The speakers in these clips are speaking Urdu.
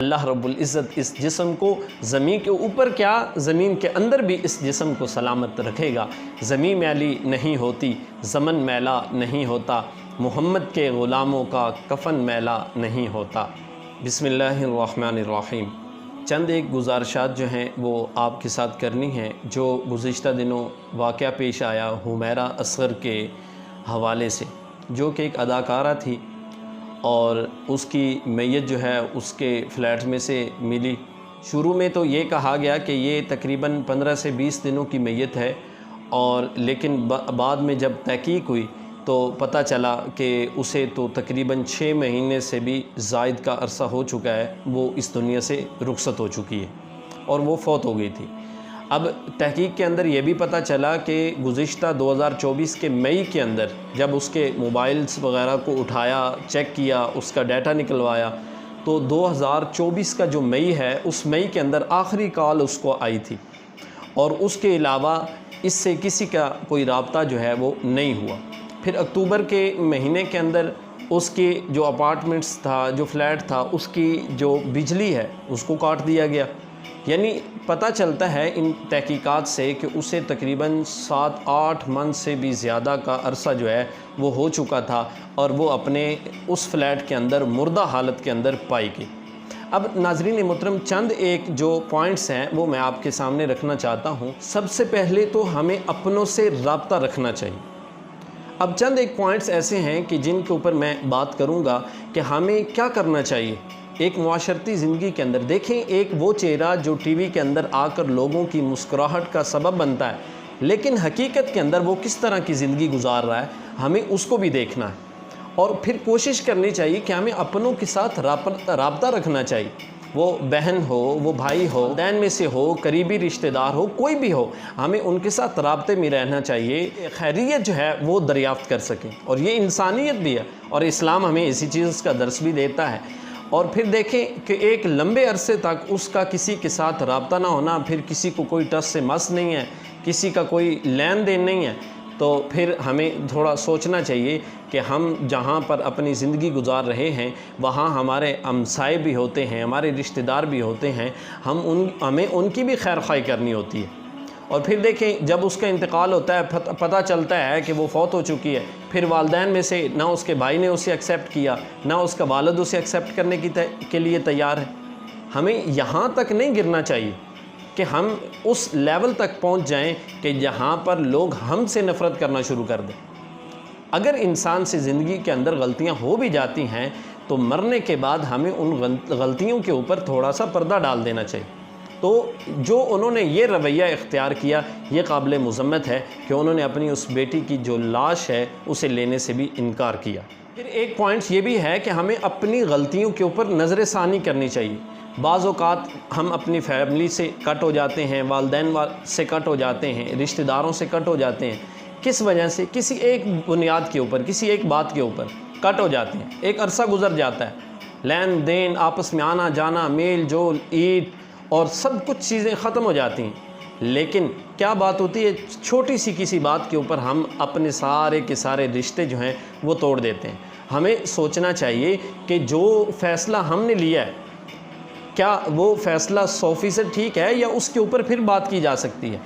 اللہ رب العزت اس جسم کو زمین کے اوپر کیا زمین کے اندر بھی اس جسم کو سلامت رکھے گا۔ زمین میلی نہیں ہوتی، زمن میلا نہیں ہوتا، محمد کے غلاموں کا کفن میلا نہیں ہوتا۔ بسم اللہ الرحمن الرحیم۔ چند ایک گزارشات جو ہیں وہ آپ کے ساتھ کرنی ہیں جو گزشتہ دنوں واقعہ پیش آیا حمیرہ اصغر کے حوالے سے، جو کہ ایک اداکارہ تھی اور اس کی میت جو ہے اس کے فلیٹ میں سے ملی۔ شروع میں تو یہ کہا گیا کہ یہ تقریباً 15 سے 20 دنوں کی میت ہے، اور لیکن بعد میں جب تحقیق ہوئی تو پتہ چلا کہ اسے تو تقریباً 6 مہینے سے بھی زائد کا عرصہ ہو چکا ہے، وہ اس دنیا سے رخصت ہو چکی ہے اور وہ فوت ہو گئی تھی۔ اب تحقیق کے اندر یہ بھی پتہ چلا کہ گزشتہ 2024 کے مئی کے اندر جب اس کے موبائلز وغیرہ کو اٹھایا، چیک کیا، اس کا ڈیٹا نکلوایا، تو 2024 کا جو مئی ہے اس مئی کے اندر آخری کال اس کو آئی تھی، اور اس کے علاوہ اس سے کسی کا کوئی رابطہ جو ہے وہ نہیں ہوا۔ پھر اکتوبر کے مہینے کے اندر اس کی جو اپارٹمنٹس تھا، جو فلیٹ تھا، اس کی جو بجلی ہے اس کو کاٹ دیا گیا۔ یعنی پتہ چلتا ہے ان تحقیقات سے کہ اسے تقریباً 7-8 منتھ سے بھی زیادہ کا عرصہ جو ہے وہ ہو چکا تھا، اور وہ اپنے اس فلیٹ کے اندر مردہ حالت کے اندر پائی گئی۔ اب ناظرین محترم، چند ایک جو پوائنٹس ہیں وہ میں آپ کے سامنے رکھنا چاہتا ہوں۔ سب سے پہلے تو ہمیں اپنوں سے رابطہ رکھنا چاہیے۔ اب چند ایک پوائنٹس ایسے ہیں کہ جن کے اوپر میں بات کروں گا کہ ہمیں کیا کرنا چاہیے ایک معاشرتی زندگی کے اندر۔ دیکھیں، ایک وہ چہرہ جو ٹی وی کے اندر آ کر لوگوں کی مسکراہٹ کا سبب بنتا ہے، لیکن حقیقت کے اندر وہ کس طرح کی زندگی گزار رہا ہے، ہمیں اس کو بھی دیکھنا ہے، اور پھر کوشش کرنی چاہیے کہ ہمیں اپنوں کے ساتھ رابطہ رکھنا چاہیے۔ وہ بہن ہو، وہ بھائی ہو، دین میں سے ہو، قریبی رشتہ دار ہو، کوئی بھی ہو، ہمیں ان کے ساتھ رابطے میں رہنا چاہیے، خیریت جو ہے وہ دریافت کر سکیں، اور یہ انسانیت بھی ہے، اور اسلام ہمیں اسی چیز کا درس بھی دیتا ہے۔ اور پھر دیکھیں کہ ایک لمبے عرصے تک اس کا کسی کے ساتھ رابطہ نہ ہونا، پھر کسی کو کوئی ٹس سے مس نہیں ہے، کسی کا کوئی لین دین نہیں ہے، تو پھر ہمیں تھوڑا سوچنا چاہیے کہ ہم جہاں پر اپنی زندگی گزار رہے ہیں وہاں ہمارے ہمسائے بھی ہوتے ہیں، ہمارے رشتہ دار بھی ہوتے ہیں، ہمیں ان کی بھی خیر خواہی کرنی ہوتی ہے۔ اور پھر دیکھیں، جب اس کا انتقال ہوتا ہے، پتہ چلتا ہے کہ وہ فوت ہو چکی ہے، پھر والدین میں سے نہ اس کے بھائی نے اسے ایکسیپٹ کیا، نہ اس کا والد اسے ایکسیپٹ کرنے کے لیے تیار ہے۔ ہمیں یہاں تک نہیں گرنا چاہیے کہ ہم اس لیول تک پہنچ جائیں کہ جہاں پر لوگ ہم سے نفرت کرنا شروع کر دیں۔ اگر انسان سے زندگی کے اندر غلطیاں ہو بھی جاتی ہیں تو مرنے کے بعد ہمیں ان غلطیوں کے اوپر تھوڑا سا پردہ ڈال دینا چاہیے۔ تو جو انہوں نے یہ رویہ اختیار کیا، یہ قابل مذمت ہے کہ انہوں نے اپنی اس بیٹی کی جو لاش ہے اسے لینے سے بھی انکار کیا۔ پھر ایک پوائنٹ یہ بھی ہے کہ ہمیں اپنی غلطیوں کے اوپر نظر ثانی کرنی چاہیے۔ بعض اوقات ہم اپنی فیملی سے کٹ ہو جاتے ہیں، والدین سے کٹ ہو جاتے ہیں، رشتہ داروں سے کٹ ہو جاتے ہیں۔ کس وجہ سے؟ کسی ایک بنیاد کے اوپر، کسی ایک بات کے اوپر کٹ ہو جاتے ہیں۔ ایک عرصہ گزر جاتا ہے، لین دین، آپس میں آنا جانا، میل جول، عید اور سب کچھ چیزیں ختم ہو جاتی ہیں، لیکن کیا بات ہوتی ہے، چھوٹی سی کسی بات کے اوپر ہم اپنے سارے کے سارے رشتے جو ہیں وہ توڑ دیتے ہیں۔ ہمیں سوچنا چاہیے کہ جو فیصلہ ہم نے لیا ہے کیا وہ فیصلہ 100% ٹھیک ہے، یا اس کے اوپر پھر بات کی جا سکتی ہے۔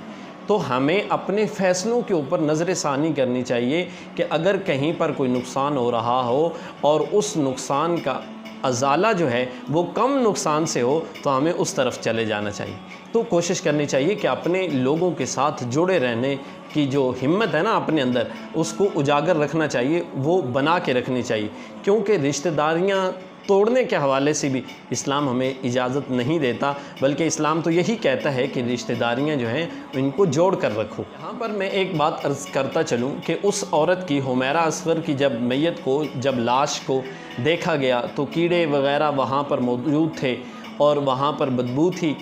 تو ہمیں اپنے فیصلوں کے اوپر نظر ثانی کرنی چاہیے کہ اگر کہیں پر کوئی نقصان ہو رہا ہو اور اس نقصان کا ازالہ جو ہے وہ کم نقصان سے ہو تو ہمیں اس طرف چلے جانا چاہیے۔ تو کوشش کرنی چاہیے کہ اپنے لوگوں کے ساتھ جڑے رہنے کی جو ہمت ہے نا اپنے اندر، اس کو اجاگر رکھنا چاہیے، وہ بنا کے رکھنی چاہیے، کیونکہ رشتہ داریاں توڑنے کے حوالے سے بھی اسلام ہمیں اجازت نہیں دیتا، بلکہ اسلام تو یہی کہتا ہے کہ رشتہ داریاں جو ہیں ان کو جوڑ کر رکھو۔ یہاں پر میں ایک بات عرض کرتا چلوں کہ اس عورت کی، حمیرہ اصغر کی، جب میت کو، جب لاش کو دیکھا گیا تو کیڑے وغیرہ وہاں پر موجود تھے اور وہاں پر بدبو تھی،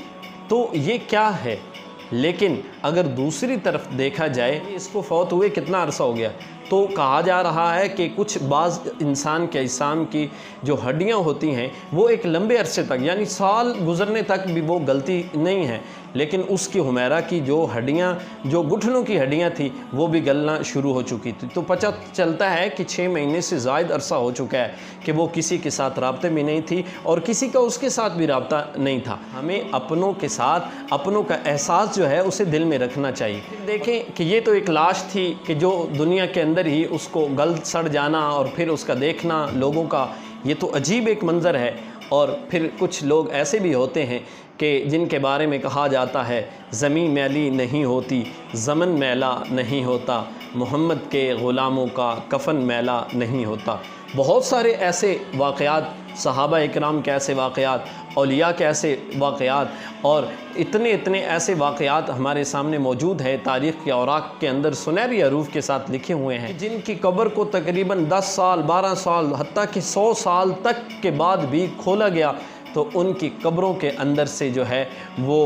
تو یہ کیا ہے؟ لیکن اگر دوسری طرف دیکھا جائے، اس کو فوت ہوئے کتنا عرصہ ہو گیا؟ تو کہا جا رہا ہے کہ کچھ بعض انسان کے اجسام کی جو ہڈیاں ہوتی ہیں وہ ایک لمبے عرصے تک یعنی سال گزرنے تک بھی وہ گلتی نہیں ہے، لیکن اس کی حمیرہ کی جو ہڈیاں جو گھٹنوں کی ہڈیاں تھیں وہ بھی گلنا شروع ہو چکی تھی۔ تو پتہ چلتا ہے کہ 6 مہینے سے زائد عرصہ ہو چکا ہے کہ وہ کسی کے ساتھ رابطے میں نہیں تھی اور کسی کا اس کے ساتھ بھی رابطہ نہیں تھا۔ ہمیں اپنوں کے ساتھ اپنوں کا احساس جو ہے اسے دل میں رکھنا چاہیے۔ دیکھیں کہ یہ تو ایک لاش تھی کہ جو دنیا کے اندر ہی اس کو گل سڑ جانا اور پھر اس کا دیکھنا لوگوں کا، یہ تو عجیب ایک منظر ہے۔ اور پھر کچھ لوگ ایسے بھی ہوتے ہیں کہ جن کے بارے میں کہا جاتا ہے زمین میلی نہیں ہوتی، زمن میلا نہیں ہوتا، محمد کے غلاموں کا کفن میلا نہیں ہوتا۔ بہت سارے ایسے واقعات، صحابہ اکرام کے ایسے واقعات، اولیاء کے ایسے واقعات اور اتنے ایسے واقعات ہمارے سامنے موجود ہے، تاریخ کے اوراق کے اندر سنہری حروف کے ساتھ لکھے ہوئے ہیں، جن کی قبر کو تقریباً 10 سال 12 سال حتیٰ کہ 100 سال تک کے بعد بھی کھولا گیا تو ان کی قبروں کے اندر سے جو ہے وہ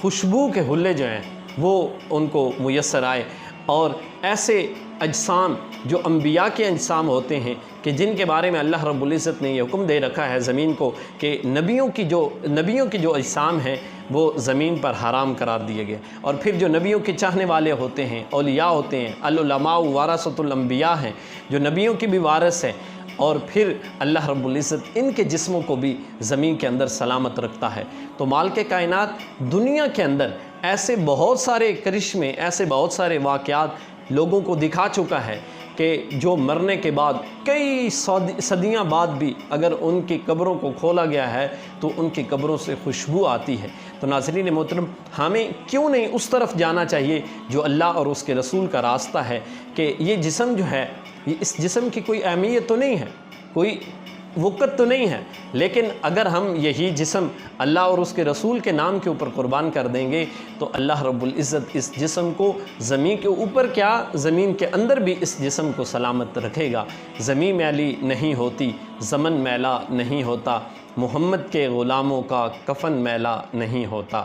خوشبو کے حلے جو ہیں وہ ان کو میسر آئے۔ اور ایسے اجسام جو انبیاء کے اجسام ہوتے ہیں کہ جن کے بارے میں اللہ رب العزت نے یہ حکم دے رکھا ہے زمین کو کہ نبیوں کی جو اجسام ہیں وہ زمین پر حرام قرار دیے گئے، اور پھر جو نبیوں کے چاہنے والے ہوتے ہیں، اولیاء ہوتے ہیں، العلماء ورثۃ الانبیاء ہیں، جو نبیوں کی بھی وارث ہیں، اور پھر اللہ رب العزت ان کے جسموں کو بھی زمین کے اندر سلامت رکھتا ہے۔ تو مالک کائنات دنیا کے اندر ایسے بہت سارے کرشمے، ایسے بہت سارے واقعات لوگوں کو دکھا چکا ہے کہ جو مرنے کے بعد کئی صدیاں بعد بھی اگر ان کی قبروں کو کھولا گیا ہے تو ان کی قبروں سے خوشبو آتی ہے۔ تو ناظرین محترم، ہمیں کیوں نہیں اس طرف جانا چاہیے جو اللہ اور اس کے رسول کا راستہ ہے کہ یہ جسم جو ہے، اس جسم کی کوئی اہمیت تو نہیں ہے، کوئی وقت تو نہیں ہے، لیکن اگر ہم یہی جسم اللہ اور اس کے رسول کے نام کے اوپر قربان کر دیں گے تو اللہ رب العزت اس جسم کو زمین کے اوپر کیا زمین کے اندر بھی اس جسم کو سلامت رکھے گا۔ زمین میلی نہیں ہوتی، زمن میلا نہیں ہوتا، محمد کے غلاموں کا کفن میلا نہیں ہوتا۔